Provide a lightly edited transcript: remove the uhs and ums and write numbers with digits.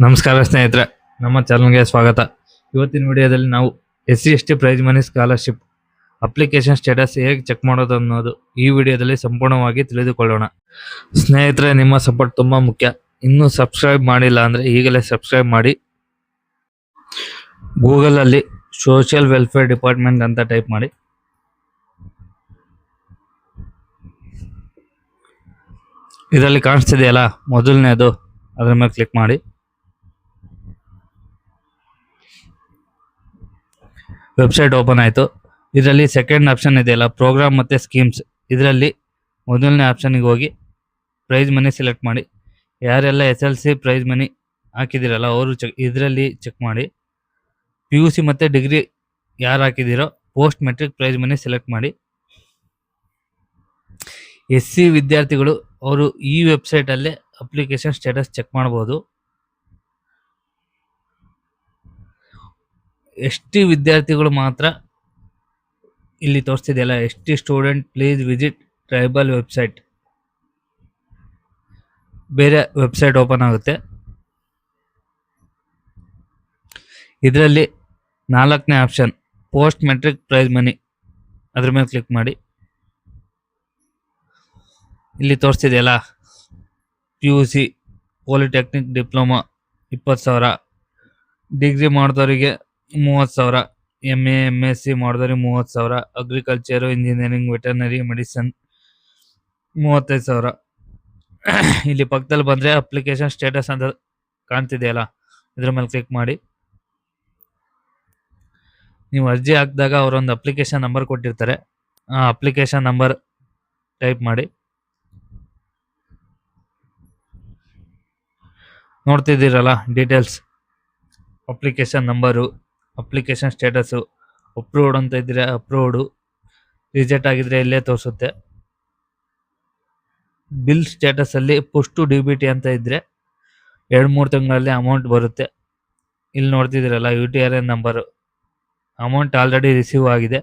ನಮಸ್ಕಾರ ಸ್ನೇಹಿತರೆ, ನಮ್ಮ ಚಾನಲ್ಗೆ ಸ್ವಾಗತ. ಇವತ್ತಿನ ವಿಡಿಯೋದಲ್ಲಿ ನಾವು SC/ST prize money scholarship application status ಹೇಗೆ ಚೆಕ್ ಮಾಡೋದು ಅನ್ನೋದು ಈ ವಿಡಿಯೋದಲ್ಲಿ ಸಂಪೂರ್ಣವಾಗಿ ತಿಳಿದುಕೊಳ್ಳೋಣ. ಸ್ನೇಹಿತರೆ, ನಿಮ್ಮ ಸಪೋರ್ಟ್ ತುಂಬಾ ಮುಖ್ಯ. ಇನ್ನೂ ಸಬ್ಸ್ಕ್ರೈಬ್ ಮಾಡಿಲ್ಲ ಅಂದ್ರೆ ಈಗಲೇ ಸಬ್ಸ್ಕ್ರೈಬ್ ಮಾಡಿ. ಗೂಗಲ್ ಅಲ್ಲಿ ಸೋಷಿಯಲ್ ವೆಲ್ಫೇರ್ ಡಿಪಾರ್ಟ್ಮೆಂಟ್ ಅಂತ ಟೈಪ್ ಮಾಡಿ. ಇದರಲ್ಲಿ ಕಾಣಿಸ್ತಿದೆಯಲ್ಲ ಮೊದಲನೇದು, ಅದರ ಮೇಲೆ ಕ್ಲಿಕ್ ಮಾಡಿ. ವೆಬ್ಸೈಟ್ ಓಪನ್ ಆಯಿತು. ಇದರಲ್ಲಿ ಸೆಕೆಂಡ್ ಆಪ್ಷನ್ ಇದೆಯಲ್ಲ, ಪ್ರೋಗ್ರಾಮ್ ಮತ್ತು ಸ್ಕೀಮ್ಸ್. ಇದರಲ್ಲಿ ಮೊದಲನೇ ಆಪ್ಷನ್ಗೆ ಹೋಗಿ ಪ್ರೈಸ್ ಮನಿ ಸೆಲೆಕ್ಟ್ ಮಾಡಿ. ಯಾರೆಲ್ಲ SLC ಪ್ರೈಸ್ ಮನಿ ಹಾಕಿದಿರಲ್ಲ ಅವರು ಇದರಲ್ಲಿ ಚೆಕ್ ಮಾಡಿ. PUC ಮತ್ತು ಡಿಗ್ರಿ ಯಾರು ಹಾಕಿದಿರೋ post matric prize money select ಮಾಡಿ. SC ವಿದ್ಯಾರ್ಥಿಗಳು ಅವರು ಈ ವೆಬ್ಸೈಟಲ್ಲೇ ಅಪ್ಲಿಕೇಶನ್ ಸ್ಟೇಟಸ್ ಚೆಕ್ ಮಾಡ್ಬೋದು. ST ವಿದ್ಯಾರ್ಥಿಗಳು ಮಾತ್ರ ಇಲ್ಲಿ ತೋರಿಸ್ತಿದೆಯಲ್ಲ, ST student please visit tribal website. ಬೇರೆ ವೆಬ್ಸೈಟ್ ಓಪನ್ ಆಗುತ್ತೆ. ಇದರಲ್ಲಿ 4ನೇ option post matric prize money, ಅದ್ರ ಮೇಲೆ ಕ್ಲಿಕ್ ಮಾಡಿ. ಇಲ್ಲಿ ತೋರಿಸ್ತಿದೆಯಲ್ಲ, PUC ಪಾಲಿಟೆಕ್ನಿಕ್ ಡಿಪ್ಲೊಮಾ 20,000, ಡಿಗ್ರಿ ಮಾಡಿದವರಿಗೆ 30,000, MA MSc ಮಾಡಿದವ್ರಿಗೆ 30,000, agriculture, engineering, veterinary medicine 35,000. ಇಲ್ಲಿ ಪಕ್ಕದಲ್ಲಿ ಬಂದರೆ ಅಪ್ಲಿಕೇಶನ್ ಸ್ಟೇಟಸ್ ಅಂತ ಕಾಣ್ತಿದೆಯಲ್ಲ, ಇದ್ರ ಮೇಲೆ ಕ್ಲಿಕ್ ಮಾಡಿ. ನೀವು ಅರ್ಜಿ ಹಾಕಿದಾಗ ಅವರೊಂದು ಅಪ್ಲಿಕೇಶನ್ ನಂಬರ್ ಕೊಟ್ಟಿರ್ತಾರೆ, ಆ ಅಪ್ಲಿಕೇಶನ್ ನಂಬರ್ ಟೈಪ್ ಮಾಡಿ. ನೋಡ್ತಿದ್ದೀರಲ್ಲ details, application number, application status, approved ಅಂತ ಇದ್ದರೆ ಅಪ್ರೂವ್ಡು, ರಿಜೆಕ್ಟ್ ಆಗಿದ್ರೆ ಇಲ್ಲೇ ತೋರಿಸುತ್ತೆ. ಬಿಲ್ ಸ್ಟೇಟಸಲ್ಲಿ ಪುಷ್ ಟು DBT ಅಂತ ಇದ್ದರೆ 2-3 ತಿಂಗಳಲ್ಲಿ ಅಮೌಂಟ್ ಬರುತ್ತೆ. ಇಲ್ಲಿ ನೋಡ್ತಿದ್ದೀರಲ್ಲ UTRN number, amount already receive ಆಗಿದೆ.